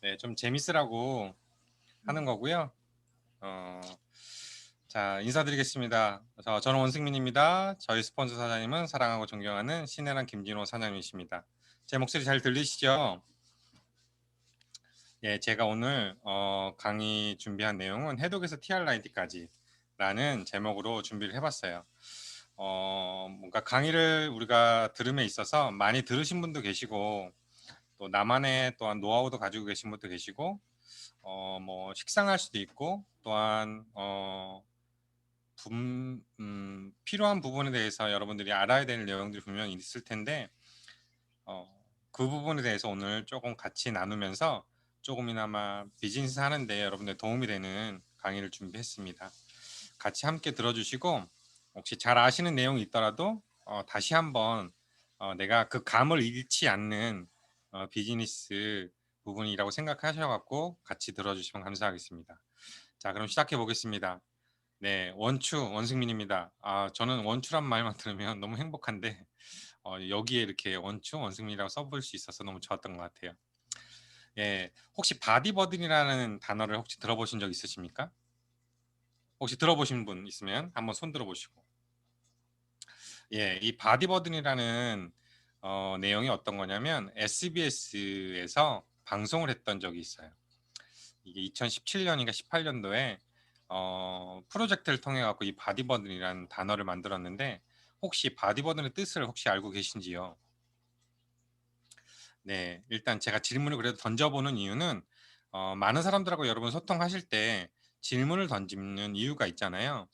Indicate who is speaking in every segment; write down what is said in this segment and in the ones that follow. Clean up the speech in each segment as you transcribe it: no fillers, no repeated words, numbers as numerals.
Speaker 1: 네, 좀 재밌으라고 하는 거고요. 어, 자, 인사드리겠습니다. 저는 원승민입니다. 저희 스폰서 사장님은 사랑하고 존경하는 신혜란 김진호 사장님이십니다. 제 목소리 잘 들리시죠? 예, 제가 오늘 강의 준비한 내용은 해독에서 TR90까지 라는 제목으로 준비를 해봤어요. 뭔가 강의를 우리가 들음에 있어서 많이 들으신 분도 계시고 또 나만의 또한 노하우도 가지고 계신 분도 계시고 뭐 식상할 수도 있고 또한 필요한 부분에 대해서 여러분들이 알아야 될 내용들이 분명히 있을 텐데 어, 그 부분에 대해서 오늘 조금 같이 나누면서 조금이나마 비즈니스 하는데 여러분들 도움이 되는 강의를 준비했습니다. 같이 함께 들어주시고 혹시 잘 아시는 내용이 있더라도 다시 한번 내가 그 감을 잃지 않는 비즈니스 부분이라고 생각하셔갖고 같이 들어주시면 감사하겠습니다. 자, 그럼 시작해 보겠습니다. 네, 원승민입니다. 저는 원추란 말만 들으면 너무 행복한데 여기에 이렇게 원승민이라고 써볼 수 있어서 너무 좋았던 것 같아요. 예, 혹시 바디버든이라는 단어를 혹시 들어보신 적 있으십니까? 혹시 들어보신 분 있으면 한번 손 들어보시고. 예, 이 바디버든이라는 내용이 어떤 거냐면 SBS에서 방송을 했던 적이 있어요. 이게 2017년인가 18년도에 프로젝트를 통해 갖고 이 바디버든이라는 단어를 만들었는데 혹시 바디버든의 뜻을 혹시 알고 계신지요? 네, 일단 제가 질문을 그래도 던져보는 이유는 많은 사람들하고 여러분 소통하실 때 질문을 던지는 이유가 있잖아요.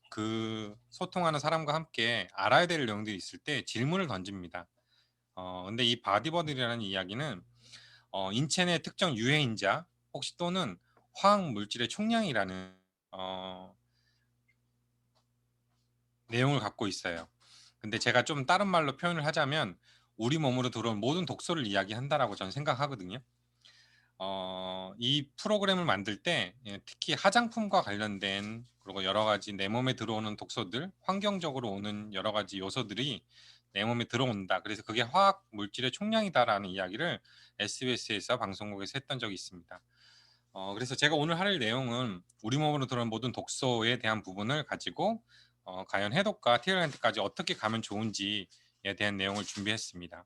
Speaker 1: 그 소통하는 사람과 함께 알아야 될 내용들이 있을 때 질문을 던집니다. 근데 이 바디버들이라는 이야기는 인체 내 특정 유해인자 혹시 또는 화학 물질의 총량이라는 어, 내용을 갖고 있어요. 근데 제가 좀 다른 말로 표현을 하자면 우리 몸으로 들어온 모든 독소를 이야기한다라고 저는 생각하거든요. 이 프로그램을 만들 때 특히 화장품과 관련된 그리고 여러 가지 내 몸에 들어오는 독소들, 환경적으로 오는 여러 가지 요소들이 내 몸에 들어온다. 그래서 그게 화학 물질의 총량이다라는 이야기를 SBS에서 방송국에서 했던 적이 있습니다. 그래서 제가 오늘 할 내용은 우리 몸으로 들어오는 모든 독소에 대한 부분을 가지고 과연 해독과 티어렌트까지 어떻게 가면 좋은지에 대한 내용을 준비했습니다.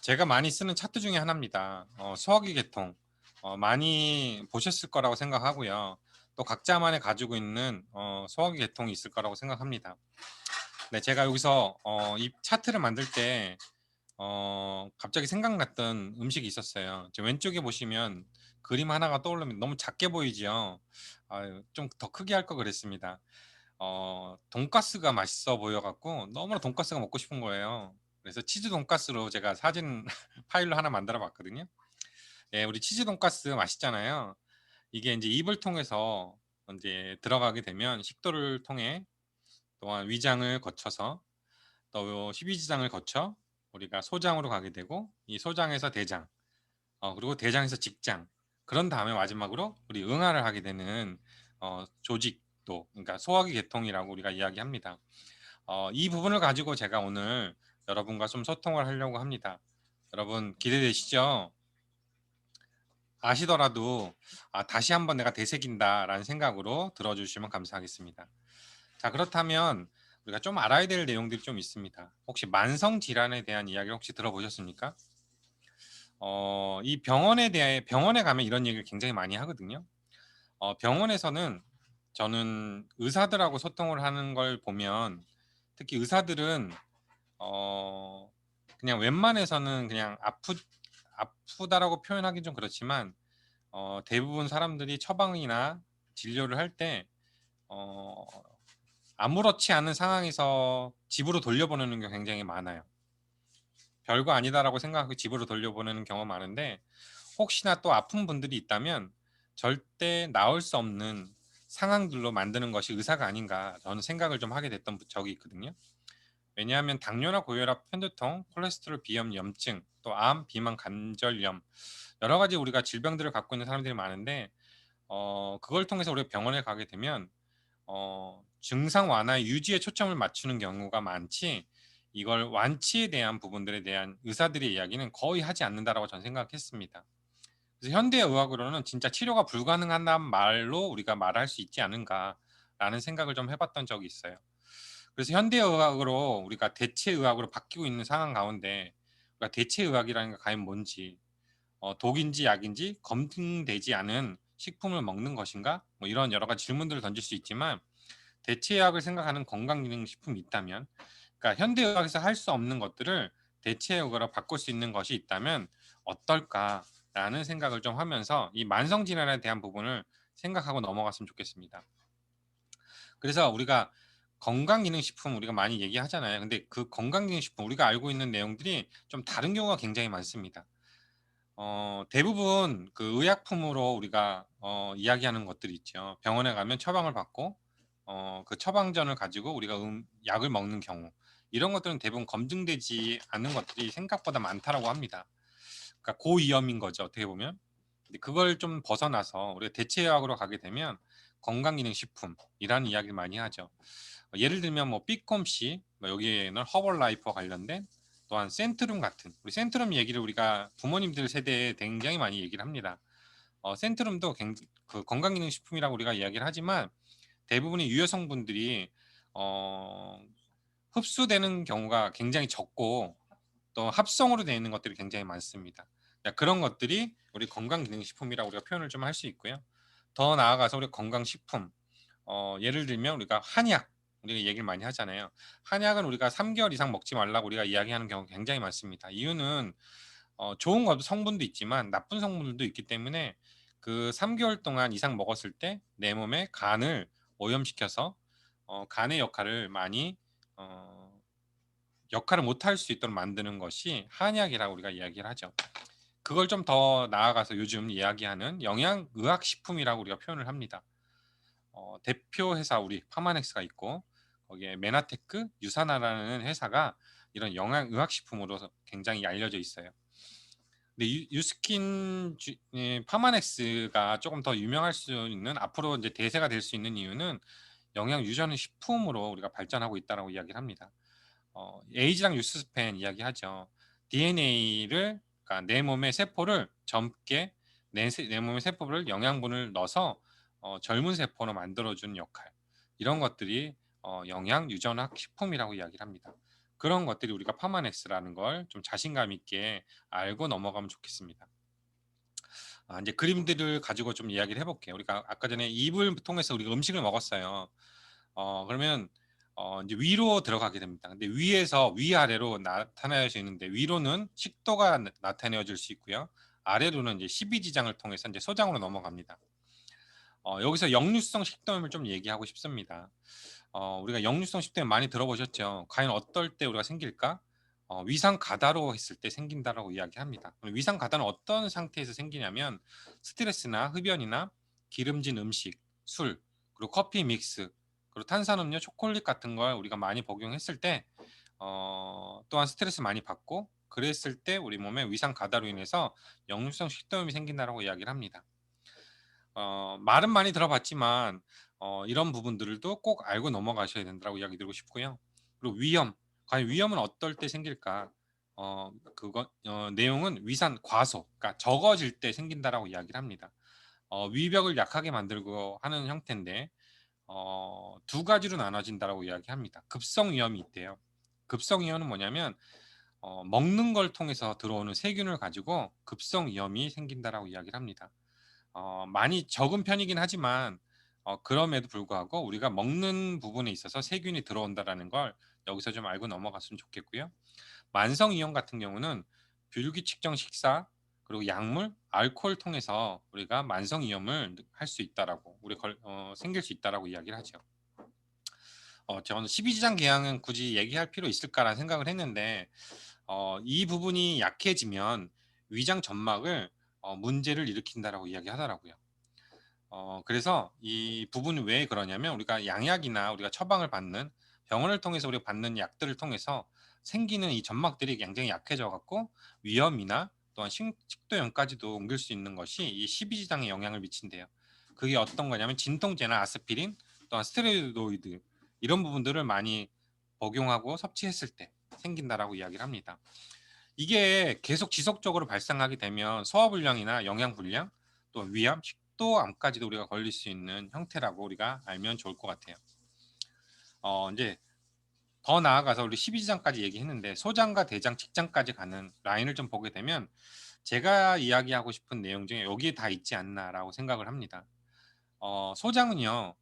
Speaker 1: 제가 많이 쓰는 차트 중에 하나입니다. 소화기 계통 많이 보셨을 거라고 생각하고요. 또 각자만의 가지고 있는 소화기 계통이 있을 거라고 생각합니다. 네, 제가 여기서 이 차트를 만들 때 갑자기 생각났던 음식이 있었어요. 저 왼쪽에 보시면 그림 하나가 떠오르면 너무 작게 보이죠. 좀 더 크게 할 거 그랬습니다. 돈가스가 맛있어 보여갖고 너무나 돈가스가 먹고 싶은 거예요. 그래서 치즈 돈가스로 제가 사진 파일로 하나 만들어 봤거든요. 예, 우리 치즈 돈가스 맛있잖아요. 이게 이제 입을 통해서 이제 들어가게 되면 식도를 통해 또한 위장을 거쳐서 또 십이지장을 거쳐 우리가 소장으로 가게 되고 이 소장에서 대장, 그리고 대장에서 직장, 그런 다음에 마지막으로 우리 응아를 하게 되는 조직도, 그러니까 소화기 계통이라고 우리가 이야기합니다. 이 부분을 가지고 제가 오늘 여러분과 좀 소통을 하려고 합니다. 여러분 기대되시죠? 아시더라도 다시 한번 내가 되새긴다라는 생각으로 들어주시면 감사하겠습니다. 자, 그렇다면 우리가 좀 알아야 될 내용들이 좀 있습니다. 혹시 만성 질환에 대한 이야기를 혹시 들어보셨습니까? 이 병원에 대해 병원에 가면 이런 얘기를 굉장히 많이 하거든요. 병원에서는 저는 의사들하고 소통을 하는 걸 보면 특히 의사들은 어, 그냥 웬만해서는 그냥 아프다라고 표현하기 좀 그렇지만 대부분 사람들이 처방이나 진료를 할 때 아무렇지 않은 상황에서 집으로 돌려보내는 게 굉장히 많아요. 별거 아니다라고 생각하고 집으로 돌려보내는 경우가 많은데 혹시나 또 아픈 분들이 있다면 절대 나을 수 없는 상황들로 만드는 것이 의사가 아닌가 저는 생각을 좀 하게 됐던 적이 있거든요. 왜냐하면 당뇨나 고혈압, 편두통, 콜레스테롤, 비염, 염증, 또 암, 비만, 관절염 여러 가지 우리가 질병들을 갖고 있는 사람들이 많은데 그걸 통해서 우리가 병원에 가게 되면 증상 완화 유지에 초점을 맞추는 경우가 많지 이걸 완치에 대한 부분들에 대한 의사들의 이야기는 거의 하지 않는다라고 저는 생각했습니다. 그래서 현대의학으로는 진짜 치료가 불가능하다는 말로 우리가 말할 수 있지 않은가라는 생각을 좀 해봤던 적이 있어요. 그래서 현대의학으로 우리가 대체의학으로 바뀌고 있는 상황 가운데 우리가 대체의학이라는 게 과연 뭔지, 독인지 약인지 검증되지 않은 식품을 먹는 것인가? 뭐 이런 여러 가지 질문들을 던질 수 있지만 대체의학을 생각하는 건강기능식품이 있다면, 그러니까 현대의학에서 할 수 없는 것들을 대체의학으로 바꿀 수 있는 것이 있다면 어떨까라는 생각을 좀 하면서 이 만성질환에 대한 부분을 생각하고 넘어갔으면 좋겠습니다. 그래서 우리가 건강기능식품 우리가 많이 얘기하잖아요. 근데 그 건강기능식품 우리가 알고 있는 내용들이 좀 다른 경우가 굉장히 많습니다. 대부분 그 의약품으로 우리가 이야기하는 것들이 있죠. 병원에 가면 처방을 받고 그 처방전을 가지고 우리가 약을 먹는 경우, 이런 것들은 대부분 검증되지 않은 것들이 생각보다 많다라고 합니다. 그러니까 고위험인 거죠, 어떻게 보면. 근데 그걸 좀 벗어나서 우리가 대체의학으로 가게 되면 건강기능식품이라는 이야기를 많이 하죠. 예를 들면 뭐 비꼼씨, 뭐 여기에는 허벌라이프와 관련된, 또한 센트룸 같은, 우리 센트룸 얘기를 우리가 부모님들 세대에 굉장히 많이 얘기를 합니다. 센트룸도 그 건강기능식품이라고 우리가 이야기를 하지만 대부분의 유효 성분들이 어, 흡수되는 경우가 굉장히 적고 또 합성으로 되어 있는 것들이 굉장히 많습니다. 그런 것들이 우리 건강기능식품이라고 우리가 표현을 좀 할 수 있고요. 더 나아가서 우리 건강식품, 예를 들면 우리가 한약, 우리가 얘기를 많이 하잖아요. 한약은 우리가 3개월 이상 먹지 말라고 우리가 이야기하는 경우가 굉장히 많습니다. 이유는 좋은 것도 성분도 있지만 나쁜 성분들도 있기 때문에 그 3개월 동안 이상 먹었을 때 내 몸의 간을 오염시켜서 간의 역할을 많이 어, 역할을 못할 수 있도록 만드는 것이 한약이라고 우리가 이야기를 하죠. 그걸 좀 더 나아가서 요즘 이야기하는 영양의학식품이라고 우리가 표현을 합니다. 대표 회사 우리 파마넥스가 있고 거기에 메나테크, 유사나라는 회사가 이런 영양의학식품으로 굉장히 알려져 있어요. 근데 유스킨 파마넥스가 조금 더 유명할 수 있는, 앞으로 이제 대세가 될 수 있는 이유는 영양 유전 식품으로 우리가 발전하고 있다라고 이야기를 합니다. 에이즈랑 유스스펜 이야기하죠. DNA를, 그러니까 내 몸의 세포를 젊게, 내 몸의 세포를 영양분을 넣어서 젊은 세포로 만들어주는 역할, 이런 것들이 영양 유전학 식품이라고 이야기를 합니다. 그런 것들이 우리가 파마넥스라는 걸 좀 자신감 있게 알고 넘어가면 좋겠습니다. 이제 그림들을 가지고 좀 이야기를 해볼게요. 우리가 아까 전에 입을 통해서 우리가 음식을 먹었어요. 그러면 이제 위로 들어가게 됩니다. 근데 위에서 위아래로 나타내져 있는데, 위로는 식도가 나타내어질 수 있고요. 아래로는 이제 십이지장을 통해서 이제 소장으로 넘어갑니다. 여기서 역류성 식도염을 좀 얘기하고 싶습니다. 우리가 역류성 식도염 많이 들어보셨죠? 과연 어떨 때 우리가 생길까? 위상 가다로 했을 때 생긴다라고 이야기합니다. 위상 가다는 어떤 상태에서 생기냐면 스트레스나 흡연이나 기름진 음식, 술, 그리고 커피 믹스, 그리고 탄산음료, 초콜릿 같은 걸 우리가 많이 복용했을 때, 또한 스트레스 많이 받고 그랬을 때 우리 몸에 위상 가다로 인해서 역류성 식도염이 생긴다라고 이야기를 합니다. 말은 많이 들어봤지만 이런 부분들도 꼭 알고 넘어가셔야 된다고 이야기 드리고 싶고요. 그리고 위험, 과연 위험은 어떨 때 생길까? 내용은 위산 과소, 그러니까 적어질 때 생긴다라고 이야기를 합니다. 위벽을 약하게 만들고 하는 형태인데 두 가지로 나눠진다라고 이야기합니다. 급성 위험이 있대요. 급성 위험은 뭐냐면 먹는 걸 통해서 들어오는 세균을 가지고 급성 위험이 생긴다라고 이야기를 합니다. 많이 적은 편이긴 하지만 그럼에도 불구하고 우리가 먹는 부분에 있어서 세균이 들어온다라는 걸 여기서 좀 알고 넘어갔으면 좋겠고요. 만성 이용 같은 경우는 불규칙적 식사, 그리고 약물, 알코올 통해서 우리가 만성 이염을 할 수 있다라고, 생길 수 있다라고 이야기를 하죠. 저는 12지장 계양은 굳이 얘기할 필요 있을까라는 생각을 했는데 이 부분이 약해지면 위장 점막을 문제를 일으킨다라고 이야기하더라고요. 그래서 이 부분이 왜 그러냐면 우리가 양약이나 우리가 처방을 받는, 병원을 통해서 우리가 받는 약들을 통해서 생기는 이 점막들이 굉장히 약해져 갖고 위염이나 또한 식도염까지도 옮길 수 있는 것이 이 십이지장에 영향을 미친대요. 그게 어떤 거냐면 진통제나 아스피린, 또한 스테로이드, 이런 부분들을 많이 복용하고 섭취했을 때, 생긴다라고 이야기를 합니다. 이게 계속 지속적으로 발생하게 되면 소화불량이나 영양불량, 또 위암, 식도암까지도 우리가 걸릴 수 있는 형태라고 우리가 알면 좋을 것 같아요. 이제 더 나아가서 우리 12지장까지 얘기했는데 소장과 대장, 직장까지 가는 라인을 좀 보게 되면 제가 이야기하고 싶은 내용 중에 여기에 다 있지 않나라고 생각을 합니다. 소장은요,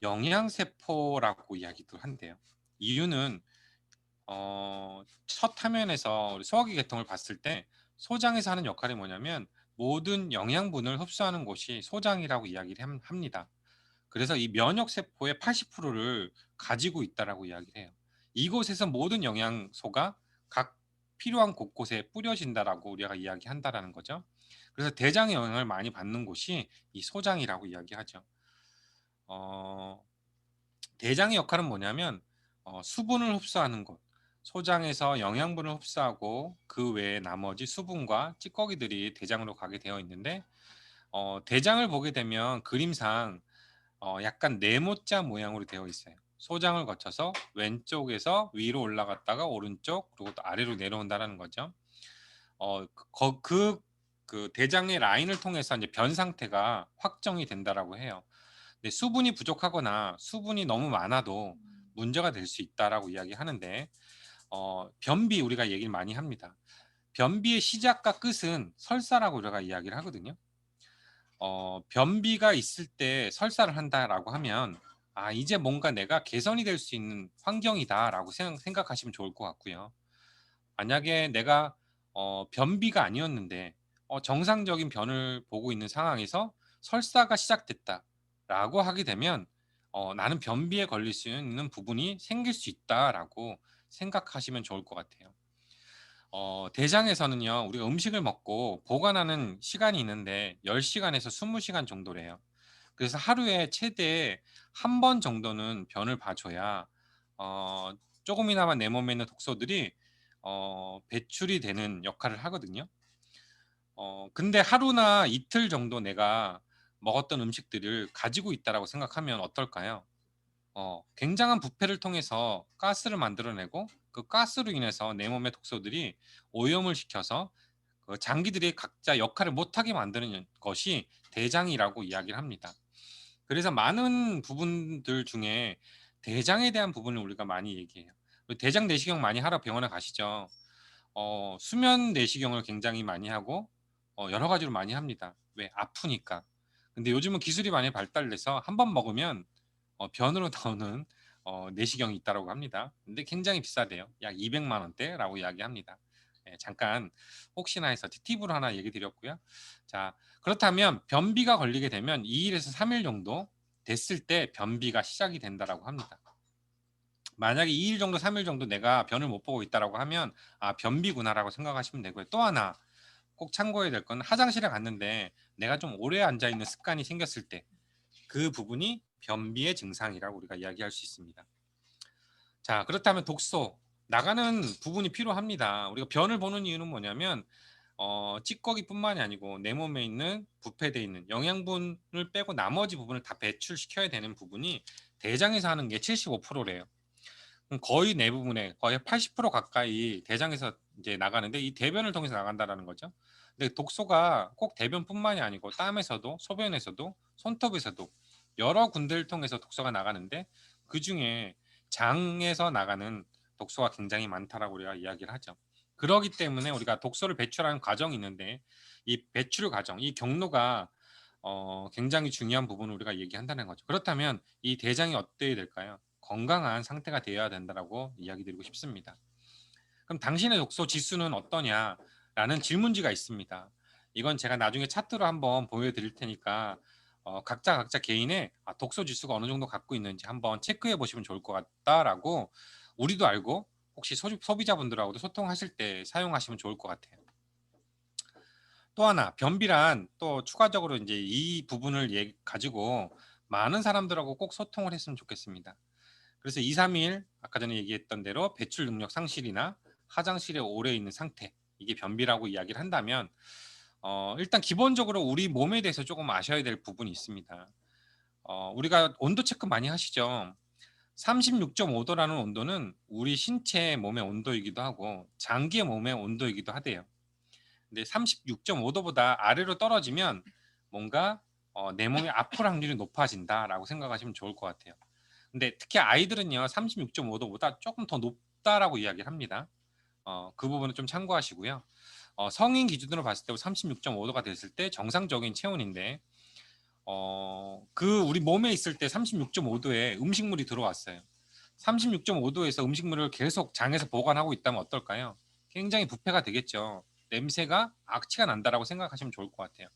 Speaker 1: 영양세포라고 이야기도 한대요. 이유는 첫 화면에서 우리 소화기 계통을 봤을 때 소장에서 하는 역할이 뭐냐면 모든 영양분을 흡수하는 곳이 소장이라고 이야기를 합니다. 그래서 이 면역세포의 80%를 가지고 있다라고 이야기를 해요. 이곳에서 모든 영양소가 각 필요한 곳곳에 뿌려진다라고 우리가 이야기한다라는 거죠. 그래서 대장의 영향을 많이 받는 곳이 이 소장이라고 이야기하죠. 어, 대장의 역할은 뭐냐면 수분을 흡수하는 곳, 소장에서 영양분을 흡수하고 그 외에 나머지 수분과 찌꺼기들이 대장으로 가게 되어 있는데 대장을 보게 되면 그림상 약간 네모자 모양으로 되어 있어요. 소장을 거쳐서 왼쪽에서 위로 올라갔다가 오른쪽 그리고 또 아래로 내려온다는 거죠. 그 대장의 라인을 통해서 이제 변 상태가 확정이 된다라고 해요. 근데 수분이 부족하거나 수분이 너무 많아도 문제가 될 수 있다라고 이야기하는데 변비 우리가 얘기를 많이 합니다. 변비의 시작과 끝은 설사라고 우리가 이야기를 하거든요. 변비가 있을 때 설사를 한다라고 하면 이제 뭔가 내가 개선이 될 수 있는 환경이다라고 생각하시면 좋을 것 같고요. 만약에 내가 변비가 아니었는데 정상적인 변을 보고 있는 상황에서 설사가 시작됐다라고 하게 되면 나는 변비에 걸릴 수 있는 부분이 생길 수 있다라고 생각하시면 좋을 것 같아요. 대장에서는요, 우리가 음식을 먹고 보관하는 시간이 있는데 10시간에서 20시간 정도래요. 그래서 하루에 최대 한 번 정도는 변을 봐줘야 어, 조금이나마 내 몸에 있는 독소들이 배출이 되는 역할을 하거든요. 근데 하루나 이틀 정도 내가 먹었던 음식들을 가지고 있다라고 생각하면 어떨까요? 굉장한 부패를 통해서 가스를 만들어내고 그 가스로 인해서 내 몸의 독소들이 오염을 시켜서 그 장기들이 각자 역할을 못하게 만드는 것이 대장이라고 이야기를 합니다. 그래서 많은 부분들 중에 대장에 대한 부분을 우리가 많이 얘기해요. 대장 내시경 많이 하러 병원에 가시죠. 수면 내시경을 굉장히 많이 하고 여러 가지로 많이 합니다. 왜? 아프니까. 근데 요즘은 기술이 많이 발달돼서 한 번 먹으면 변으로 나오는 내시경이 있다고 합니다. 근데 굉장히 비싸대요. 약 200만 원대라고 이야기합니다. 잠깐 혹시나 해서 팁으로 하나 얘기 드렸고요. 자, 그렇다면 변비가 걸리게 되면 2일에서 3일 정도 됐을 때 변비가 시작이 된다라고 합니다. 만약에 2일 정도, 3일 정도 내가 변을 못 보고 있다라고 하면 변비구나라고 생각하시면 되고요. 또 하나 꼭 참고해야 될 건 화장실에 갔는데 내가 좀 오래 앉아 있는 습관이 생겼을 때 그 부분이 변비의 증상이라고 우리가 이야기할 수 있습니다. 자, 그렇다면 독소 나가는 부분이 필요합니다. 우리가 변을 보는 이유는 뭐냐면 찌꺼기뿐만이 아니고 내 몸에 있는 부패되어 있는 영양분을 빼고 나머지 부분을 다 배출시켜야 되는 부분이 대장에서 하는 게 75%래요. 거의 대부분의 거의 80% 가까이 대장에서 이제 나가는데 이 대변을 통해서 나간다라는 거죠. 근데 독소가 꼭 대변뿐만이 아니고 땀에서도 소변에서도 손톱에서도 여러 군데를 통해서 독소가 나가는데 그 중에 장에서 나가는 독소가 굉장히 많다라고 우리가 이야기를 하죠. 그러기 때문에 우리가 독소를 배출하는 과정이 있는데 이 배출 과정, 이 경로가 굉장히 중요한 부분을 우리가 얘기한다는 거죠. 그렇다면 이 대장이 어때야 될까요? 건강한 상태가 되어야 된다라고 이야기 드리고 싶습니다. 그럼 당신의 독소 지수는 어떠냐라는 질문지가 있습니다. 이건 제가 나중에 차트로 한번 보여드릴 테니까 각자 개인의 독소 지수가 어느 정도 갖고 있는지 한번 체크해 보시면 좋을 것 같다라고 우리도 알고 혹시 소비자분들하고도 소통하실 때 사용하시면 좋을 것 같아요. 또 하나 변비란 또 추가적으로 이제 이 부분을 가지고 많은 사람들하고 꼭 소통을 했으면 좋겠습니다. 그래서 2, 3일 아까 전에 얘기했던 대로 배출 능력 상실이나 화장실에 오래 있는 상태 이게 변비라고 이야기를 한다면 일단 기본적으로 우리 몸에 대해서 조금 아셔야 될 부분이 있습니다. 우리가 온도 체크 많이 하시죠. 36.5도라는 온도는 우리 신체의 몸의 온도이기도 하고 장기의 몸의 온도이기도 하대요. 근데 36.5도보다 아래로 떨어지면 뭔가 내 몸이 아플 확률이 높아진다라고 생각하시면 좋을 것 같아요. 근데 특히 아이들은요 36.5도보다 조금 더 높다라고 이야기를 합니다. 그 부분은 좀 참고하시고요. 성인 기준으로 봤을 때 36.5도가 됐을 때 정상적인 체온인데 그 우리 몸에 있을 때 36.5도에 음식물이 들어왔어요. 36.5도에서 음식물을 계속 장에서 보관하고 있다면 어떨까요? 굉장히 부패가 되겠죠. 냄새가 악취가 난다라고 생각하시면 좋을 것 같아요.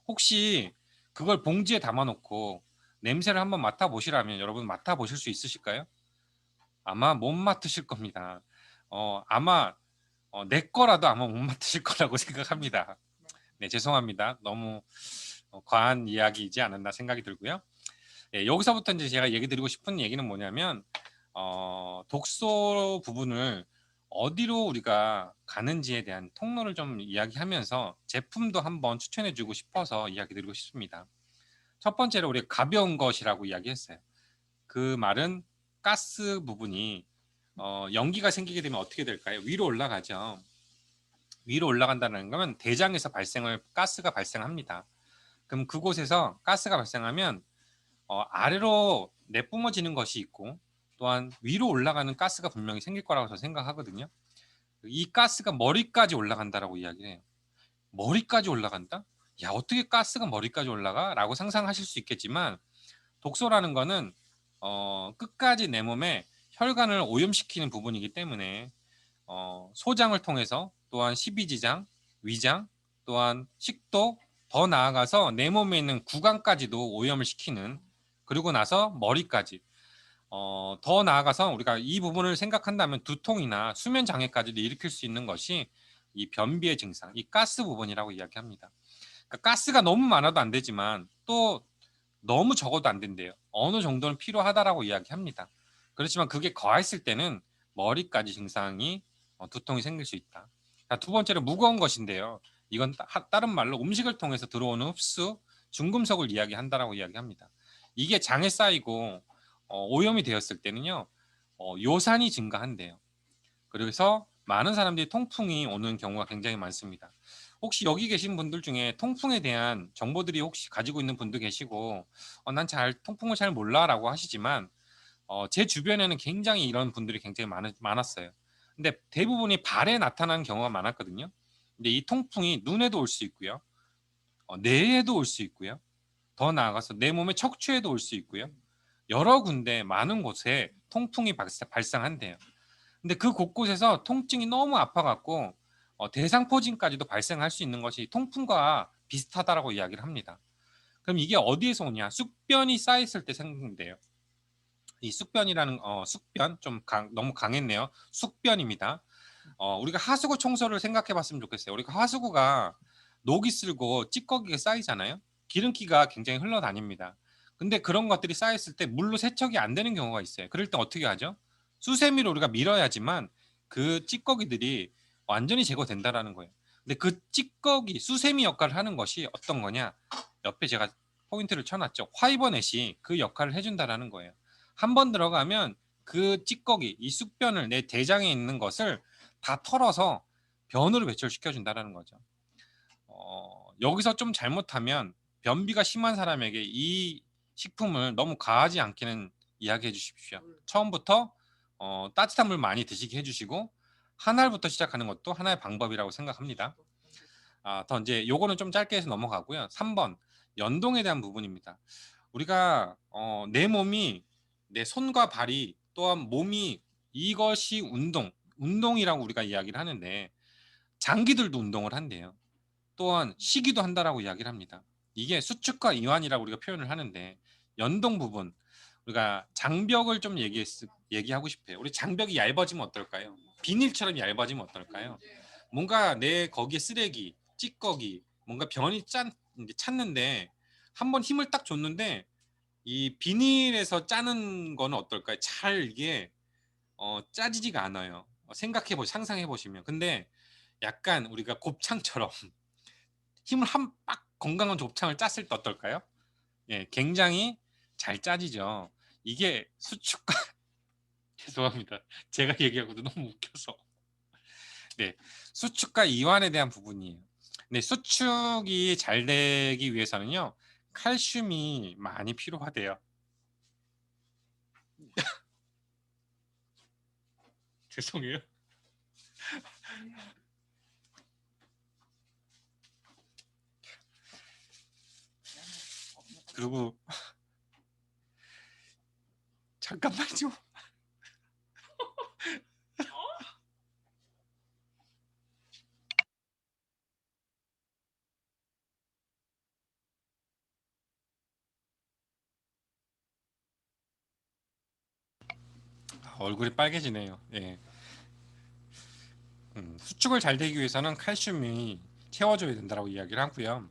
Speaker 1: 혹시 그걸 봉지에 담아놓고 냄새를 한번 맡아보시라면 여러분 맡아보실 수 있으실까요? 아마 못 맡으실 겁니다. 아마 내 거라도 아마 못 맡으실 거라고 생각합니다. 네, 죄송합니다. 너무 과한 이야기이지 않았나 생각이 들고요. 네, 여기서부터 이제 제가 얘기 드리고 싶은 얘기는 뭐냐면 독소 부분을 어디로 우리가 가는지에 대한 통로를 좀 이야기하면서 제품도 한번 추천해 주고 싶어서 이야기 드리고 싶습니다. 첫 번째로 우리가 가벼운 것이라고 이야기했어요. 그 말은 가스 부분이 연기가 생기게 되면 어떻게 될까요? 위로 올라가죠. 위로 올라간다는 거면 대장에서 가스가 발생합니다. 그럼 그곳에서 가스가 발생하면 아래로 내뿜어지는 것이 있고 또한 위로 올라가는 가스가 분명히 생길 거라고 저는 생각하거든요. 이 가스가 머리까지 올라간다라고 이야기를 해요. 머리까지 올라간다? 야, 어떻게 가스가 머리까지 올라가? 라고 상상하실 수 있겠지만 독소라는 거는 끝까지 내 몸에 혈관을 오염시키는 부분이기 때문에 소장을 통해서 또한 십이지장, 위장, 또한 식도, 더 나아가서 내 몸에 있는 구강까지도 오염을 시키는, 그리고 나서 머리까지, 더 나아가서 우리가 이 부분을 생각한다면 두통이나 수면 장애까지도 일으킬 수 있는 것이 이 변비의 증상, 이 가스 부분이라고 이야기합니다. 그러니까 가스가 너무 많아도 안 되지만 또 너무 적어도 안 된대요. 어느 정도는 필요하다라고 이야기합니다. 그렇지만 그게 거했을 때는 머리까지 증상이 두통이 생길 수 있다. 자, 두 번째로 무거운 것인데요. 이건 다른 말로 음식을 통해서 들어오는 흡수, 중금속을 이야기한다라고 이야기합니다. 이게 장에 쌓이고 오염이 되었을 때는요. 요산이 증가한대요. 그래서 많은 사람들이 통풍이 오는 경우가 굉장히 많습니다. 혹시 여기 계신 분들 중에 통풍에 대한 정보들이 혹시 가지고 있는 분도 계시고 난 통풍을 잘 몰라라고 하시지만 제 주변에는 굉장히 이런 분들이 굉장히 많았어요. 근데 대부분이 발에 나타나는 경우가 많았거든요. 근데 이 통풍이 눈에도 올 수 있고요. 뇌에도 올 수 있고요. 더 나아가서 내 몸의 척추에도 올 수 있고요. 여러 군데 많은 곳에 통풍이 발생한대요. 근데 그 곳곳에서 통증이 너무 아파갖고 대상포진까지도 발생할 수 있는 것이 통풍과 비슷하다라고 이야기를 합니다. 그럼 이게 어디에서 오냐? 宿변이 쌓였을 때 생긴대요. 이 宿변이라는 宿변 너무 강했네요. 宿변입니다. 우리가 하수구 청소를 생각해봤으면 좋겠어요. 우리가 하수구가 녹이 슬고 찌꺼기가 쌓이잖아요. 기름기가 굉장히 흘러다닙니다. 근데 그런 것들이 쌓였을 때 물로 세척이 안 되는 경우가 있어요. 그럴 때 어떻게 하죠? 수세미로 우리가 밀어야지만 그 찌꺼기들이 완전히 제거된다라는 거예요. 근데 그 찌꺼기, 수세미 역할을 하는 것이 어떤 거냐? 옆에 제가 포인트를 쳐놨죠. 화이버넷이 그 역할을 해준다라는 거예요. 한 번 들어가면 그 찌꺼기, 이 宿변을 내 대장에 있는 것을 다 털어서 변으로 배출시켜 준다라는 거죠. 여기서 좀 잘못하면 변비가 심한 사람에게 이 식품을 너무 과하지 않게는 이야기해 주십시오. 처음부터 따뜻한 물 많이 드시게 해주시고 한 알부터 시작하는 것도 하나의 방법이라고 생각합니다. 더 이제 요거는 좀 짧게 해서 넘어가고요. 3번 연동에 대한 부분입니다. 우리가 내 몸이 내 손과 발이 또한 몸이 이것이 운동이라고 우리가 이야기를 하는데 장기들도 운동을 한대요. 또한 시기도 한다라고 이야기를 합니다. 이게 수축과 이완이라고 우리가 표현을 하는데 연동 부분 우리가 장벽을 좀 얘기하고 싶어요. 우리 장벽이 얇아지면 어떨까요? 비닐처럼 얇아지면 어떨까요? 뭔가 내 거기에 쓰레기, 찌꺼기, 뭔가 변이 찼는데 한번 힘을 딱 줬는데 이 비닐에서 짜는 거는 어떨까요? 잘 이게 짜지지가 않아요. 상상해 보시면. 근데 약간 우리가 곱창처럼 힘을 한 빡 건강한 곱창을 짰을 때 어떨까요? 예, 굉장히 잘 짜지죠. 이게 수축과 죄송합니다. 제가 얘기하고도 너무 웃겨서. 네, 수축과 이완에 대한 부분이에요. 네, 수축이 잘 되기 위해서는요, 칼슘이 많이 필요하대요. 죄송해요. 그리고 잠깐만요. 얼굴이 빨개지네요. 예. 수축을 잘 되기 위해서는 칼슘이 채워줘야 된다고 이야기를 하고요.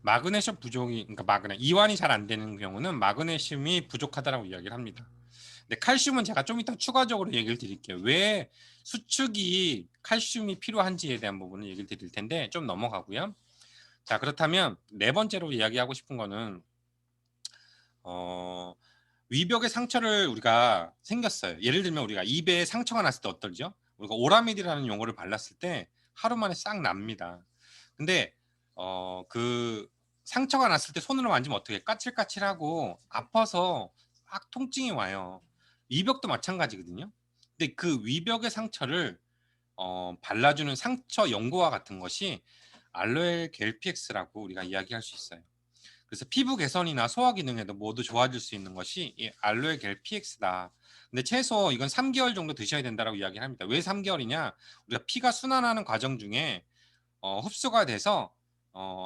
Speaker 1: 마그네슘 부족이, 그러니까 이완이 잘 안 되는 경우는 마그네슘이 부족하다라고 이야기를 합니다. 근데 칼슘은 제가 좀 이따 추가적으로 얘기를 드릴게요. 왜 수축이 칼슘이 필요한지에 대한 부분을 얘기를 드릴 텐데 좀 넘어가고요. 자, 그렇다면 네 번째로 이야기하고 싶은 거는 어, 위벽의 상처를 우리가 생겼어요. 예를 들면 우리가 입에 상처가 났을 때 어떨죠? 우리가 오라밀이라는 용어를 발랐을 때 하루 만에 싹 납니다. 근데 그 상처가 났을 때 손으로 만지면 어떻게 까칠까칠하고 아파서 막 통증이 와요. 위벽도 마찬가지거든요. 근데 그 위벽의 상처를 발라주는 상처 연고와 같은 것이 알로에 겔피엑스라고 우리가 이야기할 수 있어요. 그래서 피부 개선이나 소화 기능에도 모두 좋아질 수 있는 것이 이 알로에 겔 PX다. 근데 최소 이건 3개월 정도 드셔야 된다고 이야기를 합니다. 왜 3개월이냐? 우리가 피가 순환하는 과정 중에 흡수가 돼서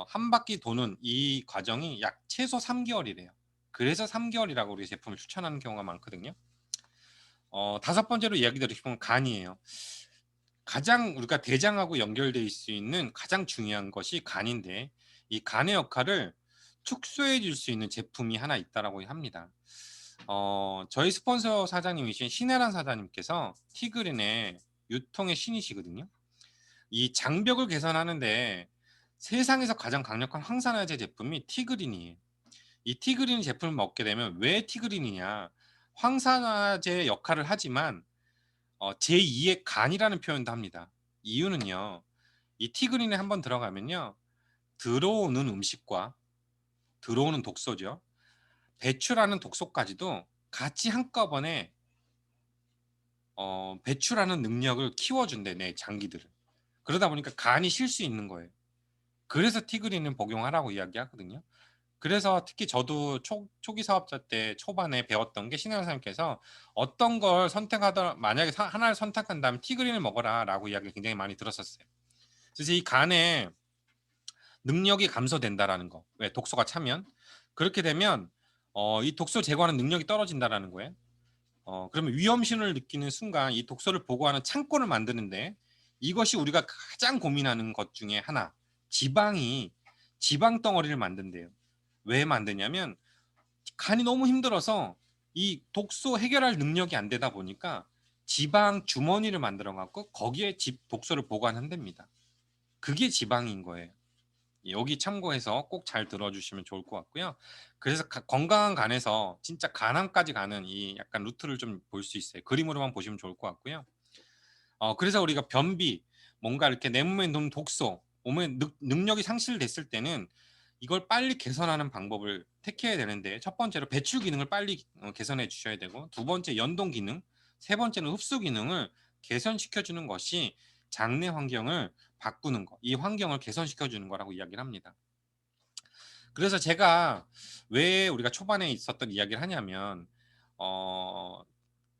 Speaker 1: 한 바퀴 도는 이 과정이 약 최소 3개월이래요. 그래서 3개월이라고 우리 제품을 추천하는 경우가 많거든요. 다섯 번째로 이야기 드리고 싶은 건 간이에요. 가장 우리가 대장하고 연결될 수 있는 가장 중요한 것이 간인데 이 간의 역할을 축소해 줄 수 있는 제품이 하나 있다라고 합니다. 저희 스폰서 사장님이신 신혜란 사장님께서 티그린의 유통의 신이시거든요. 이 장벽을 개선하는데 세상에서 가장 강력한 황산화제 제품이 티그린이에요. 이 티그린 제품을 먹게 되면 왜 티그린이냐? 황산화제 역할을 하지만 제2의 간이라는 표현도 합니다. 이유는요. 이 티그린에 한번 들어가면요. 들어오는 음식과 들어오는 독소죠. 배출하는 독소까지도 같이 한꺼번에 배출하는 능력을 키워준대 내 장기들을. 그러다 보니까 간이 쉴 수 있는 거예요. 그래서 티그린은 복용하라고 이야기하거든요. 그래서 특히 저도 초기 사업자 때 초반에 배웠던 게 신혜원 선생님께서 어떤 걸 선택하더라 만약에 하나를 선택한다면 티그린을 먹어라라고 이야기를 굉장히 많이 들었었어요. 그래서 이 간에 능력이 감소된다라는 거. 왜 독소가 차면 그렇게 되면 이 독소 제거하는 능력이 떨어진다라는 거예요. 그러면 위험신을 느끼는 순간 이 독소를 보고하는 창고를 만드는데 이것이 우리가 가장 고민하는 것 중에 하나. 지방이 지방 덩어리를 만든대요. 왜 만드냐면 간이 너무 힘들어서 이 독소 해결할 능력이 안 되다 보니까 지방 주머니를 만들어 갖고 거기에 독소를 보관한답니다. 그게 지방인 거예요. 여기 참고해서 꼭 잘 들어주시면 좋을 것 같고요. 그래서 건강한 간에서 진짜 간암까지 가는 이 약간 루트를 좀 볼 수 있어요. 그림으로만 보시면 좋을 것 같고요. 그래서 우리가 변비, 뭔가 이렇게 내 몸에 있는 독소, 몸의 능력이 상실됐을 때는 이걸 빨리 개선하는 방법을 택해야 되는데 첫 번째로 배출 기능을 빨리 개선해 주셔야 되고 두 번째 연동 기능, 세 번째는 흡수 기능을 개선시켜 주는 것이 장내 환경을 바꾸는 거, 이 환경을 개선시켜 주는 거라고 이야기를 합니다. 그래서 제가 왜 우리가 초반에 있었던 이야기를 하냐면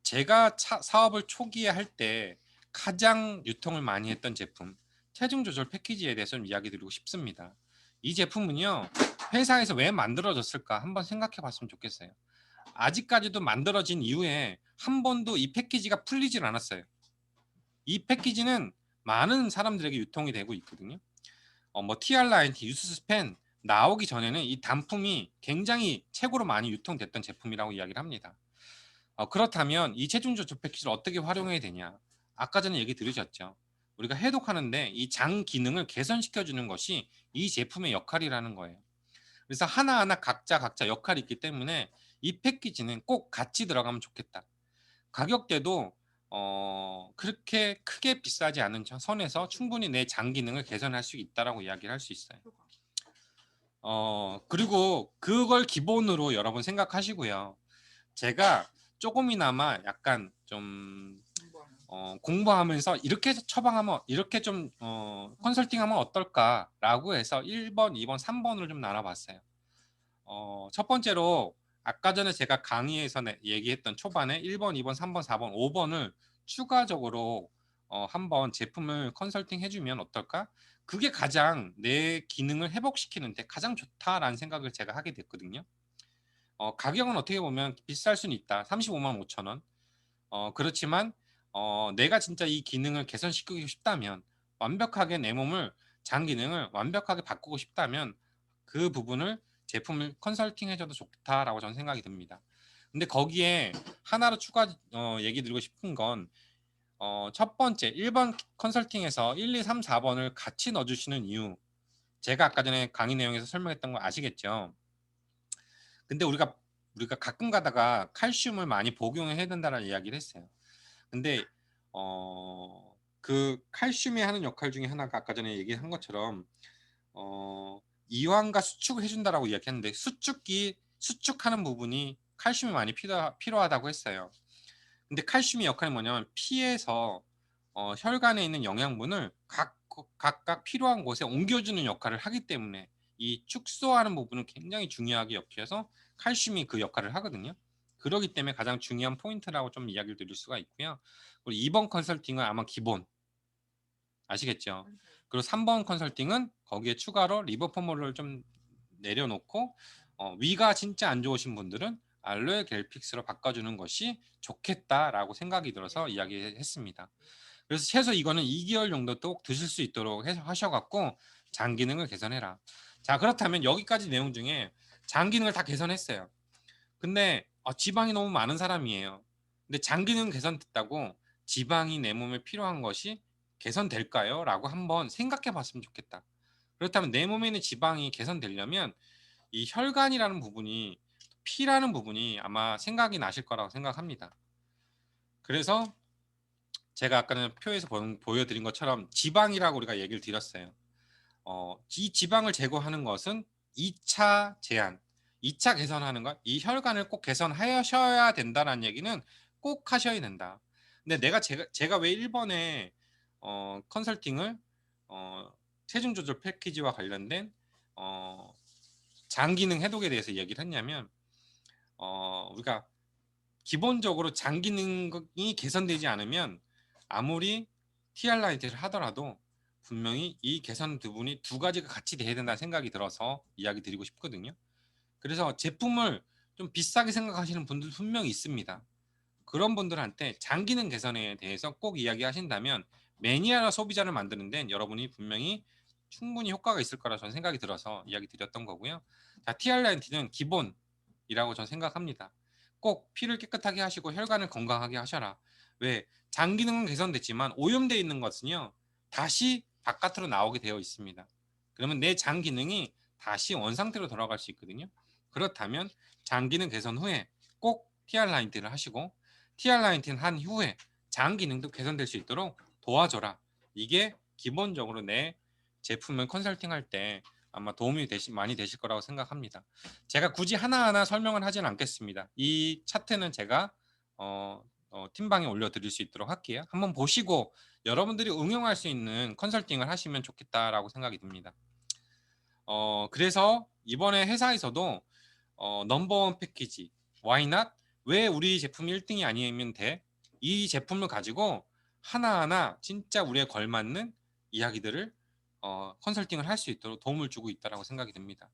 Speaker 1: 제가 사업을 초기에 할 때 가장 유통을 많이 했던 제품 체중 조절 패키지에 대해서 좀 이야기 드리고 싶습니다. 이 제품은요 회사에서 왜 만들어졌을까 한번 생각해 봤으면 좋겠어요. 아직까지도 만들어진 이후에 한 번도 이 패키지가 풀리질 않았어요. 이 패키지는 많은 사람들에게 유통이 되고 있거든요. 뭐 TR9, 유스스펜 나오기 전에는 이 단품이 굉장히 최고로 많이 유통됐던 제품이라고 이야기를 합니다. 그렇다면 이 체중 조절 패키지를 어떻게 활용해야 되냐? 아까 전에 얘기 들으셨죠? 우리가 해독하는데 이 장 기능을 개선시켜 주는 것이 이 제품의 역할이라는 거예요. 그래서 하나하나 각자 역할이 있기 때문에 이 패키지는 꼭 같이 들어가면 좋겠다. 가격대도 그렇게 크게 비싸지 않은 선에서 충분히 내 장 기능을 개선할 수 있다라고 이야기를 할 수 있어요. 그리고 그걸 기본으로 여러분 생각하시고요. 제가 조금이나마 약간 좀 공부하면서 이렇게 처방하면 이렇게 좀 컨설팅하면 어떨까라고 해서 1번, 2번, 3번으로 좀 나눠봤어요. 첫 번째로 아까 전에 제가 강의에서 얘기했던 초반에 1번, 2번, 3번, 4번, 5번을 추가적으로 한번 제품을 컨설팅 해주면 어떨까? 그게 가장 내 기능을 회복시키는데 가장 좋다라는 생각을 제가 하게 됐거든요. 가격은 어떻게 보면 비쌀 수는 있다. 35만 5천 원. 그렇지만 내가 진짜 이 기능을 개선시키고 싶다면 완벽하게 내 몸을 장 기능을 완벽하게 바꾸고 싶다면 그 부분을 제품을 컨설팅 해줘도 좋다라고 저는 생각이 듭니다. 근데 거기에 하나로 추가 얘기 드리고 싶은 건 첫 번째 1번 컨설팅에서 1, 2, 3, 4번을 같이 넣어주시는 이유 제가 아까 전에 강의 내용에서 설명했던 거 아시겠죠? 근데 우리가 가끔 가다가 칼슘을 많이 복용해야 된다는 이야기를 했어요. 근데 그 칼슘이 하는 역할 중에 하나가 아까 전에 얘기한 것처럼 이완과 수축을 해준다라고 이야기했는데 수축하는 부분이 칼슘이 많이 필요하다고 했어요. 근데 칼슘의 역할이 뭐냐면 피에서 혈관에 있는 영양분을 각각 필요한 곳에 옮겨주는 역할을 하기 때문에 이 축소하는 부분은 굉장히 중요하게 엮여서 칼슘이 그 역할을 하거든요. 그러기 때문에 가장 중요한 포인트라고 좀 이야기를 드릴 수가 있고요. 그리고 2번 컨설팅은 아마 기본 아시겠죠? 그리고 3번 컨설팅은 거기에 추가로 리버 포멀을 좀 내려놓고 위가 진짜 안 좋으신 분들은 알로에 겔픽스로 바꿔주는 것이 좋겠다라고 생각이 들어서 이야기했습니다. 그래서 최소 이거는 2개월 정도 또 드실 수 있도록 하셔갖고 장 기능을 개선해라. 자, 그렇다면 여기까지 내용 중에 장 기능을 다 개선했어요. 근데 지방이 너무 많은 사람이에요. 근데 장 기능 개선됐다고 지방이 내 몸에 필요한 것이 개선될까요? 라고 한번 생각해 봤으면 좋겠다. 그렇다면 내 몸에 있는 지방이 개선되려면 이 혈관이라는 부분이 피라는 부분이 아마 생각이 나실 거라고 생각합니다. 그래서 제가 아까는 표에서 보여드린 것처럼 지방이라고 우리가 얘기를 드렸어요. 이 지방을 제거하는 것은 2차 제한, 2차 개선하는 것, 이 혈관을 꼭 개선하셔야 된다는 얘기는 꼭 하셔야 된다. 근데 제가 왜 1번에 컨설팅을 체중 조절 패키지와 관련된 장 기능 해독에 대해서 얘기를 했냐면 우리가 기본적으로 장 기능이 개선되지 않으면 아무리 TR라이트를 하더라도 분명히 이 개선 부분이 두 가지가 같이 돼야 된다는 생각이 들어서 이야기 드리고 싶거든요. 그래서 제품을 좀 비싸게 생각하시는 분들 분명히 있습니다. 그런 분들한테 장 기능 개선에 대해서 꼭 이야기하신다면 매니아 소비자를 만드는 데는 여러분이 분명히 충분히 효과가 있을 거라 저는 생각이 들어서 이야기 드렸던 거고요. 자, TR라이트는 기본이라고 저는 생각합니다. 꼭 피를 깨끗하게 하시고 혈관을 건강하게 하셔라. 왜? 장 기능은 개선됐지만 오염되어 있는 것은요. 다시 바깥으로 나오게 되어 있습니다. 그러면 내 장 기능이 다시 원상태로 돌아갈 수 있거든요. 그렇다면 장 기능 개선 후에 꼭 TR19를 하시고 TR19 한 후에 장 기능도 개선될 수 있도록 도와줘라. 이게 기본적으로 내 제품을 컨설팅할 때 아마 도움이 많이 되실 거라고 생각합니다. 제가 굳이 하나하나 설명을 하진 않겠습니다. 이 차트는 제가 팀방에 올려드릴 수 있도록 할게요. 한번 보시고 여러분들이 응용할 수 있는 컨설팅을 하시면 좋겠다라고 생각이 듭니다. 그래서 이번에 회사에서도 넘버원 패키지 Why not? 왜 우리 제품이 1등이 아니면 돼? 이 제품을 가지고 하나하나 진짜 우리에 걸맞는 이야기들을 컨설팅을 할 수 있도록 도움을 주고 있다고 생각이 듭니다.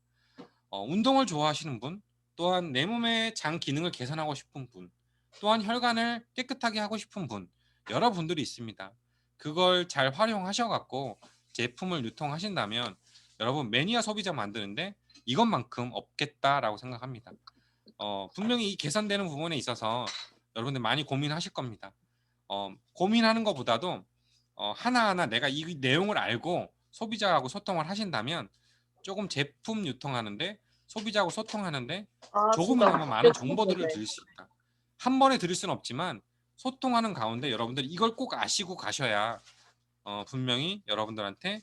Speaker 1: 운동을 좋아하시는 분, 또한 내 몸의 장 기능을 개선하고 싶은 분, 또한 혈관을 깨끗하게 하고 싶은 분, 여러분들이 있습니다. 그걸 잘 활용하셔갖고 제품을 유통하신다면 여러분 매니아 소비자 만드는데 이것만큼 없겠다라고 생각합니다. 분명히 이 개선되는 부분에 있어서 여러분들 많이 고민하실 겁니다. 고민하는 것보다도 하나하나 내가 이 내용을 알고 소비자하고 소통을 하신다면 조금 제품 유통하는데 소비자하고 소통하는데
Speaker 2: 아, 진짜
Speaker 1: 조금이나마 많은 정보들을
Speaker 2: 여쭤보네.
Speaker 1: 드릴 수 있다. 한 번에 드릴 수는 없지만 소통하는 가운데 여러분들이 이걸 꼭 아시고 가셔야 분명히 여러분들한테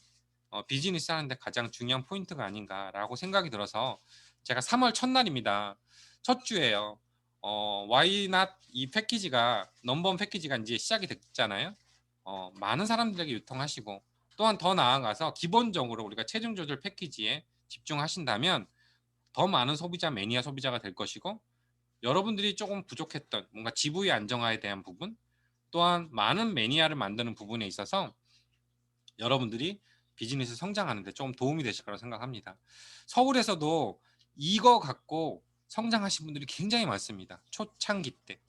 Speaker 1: 비즈니스 하는데 가장 중요한 포인트가 아닌가라고 생각이 들어서 제가 3월 첫날입니다. 첫 주예요. Why Not 이 패키지가 넘버원 패키지가 이제 시작이 됐잖아요. 많은 사람들에게 유통하시고 또한 더 나아가서 기본적으로 우리가 체중 조절 패키지에 집중하신다면 더 많은 소비자 매니아 소비자가 될 것이고 여러분들이 조금 부족했던 뭔가 GV 안정화에 대한 부분 또한 많은 매니아를 만드는 부분에 있어서 여러분들이 비즈니스 성장하는 데 조금 도움이 되실 거라고 생각합니다. 서울에서도 이거 갖고 성장하신 분들이 굉장히 많습니다. 초창기 때.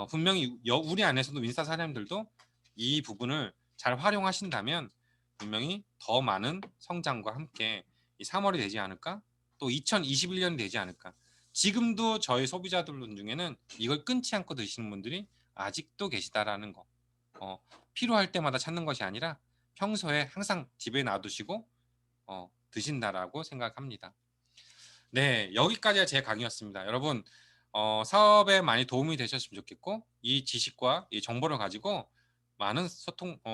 Speaker 1: 분명히 우리 안에서도 인스타 사장님들도 이 부분을 잘 활용하신다면 분명히 더 많은 성장과 함께 이 3월이 되지 않을까? 또 2021년이 되지 않을까? 지금도 저희 소비자들 중에는 이걸 끊지 않고 드시는 분들이 아직도 계시다라는 거. 필요할 때마다 찾는 것이 아니라 평소에 항상 집에 놔두시고 드신다라고 생각합니다. 네, 여기까지가 제 강의였습니다. 여러분 사업에 많이 도움이 되셨으면 좋겠고 이 지식과 이 정보를 가지고 많은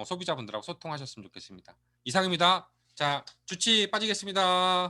Speaker 1: 소비자분들하고 소통하셨으면 좋겠습니다. 이상입니다. 자, 주치 빠지겠습니다.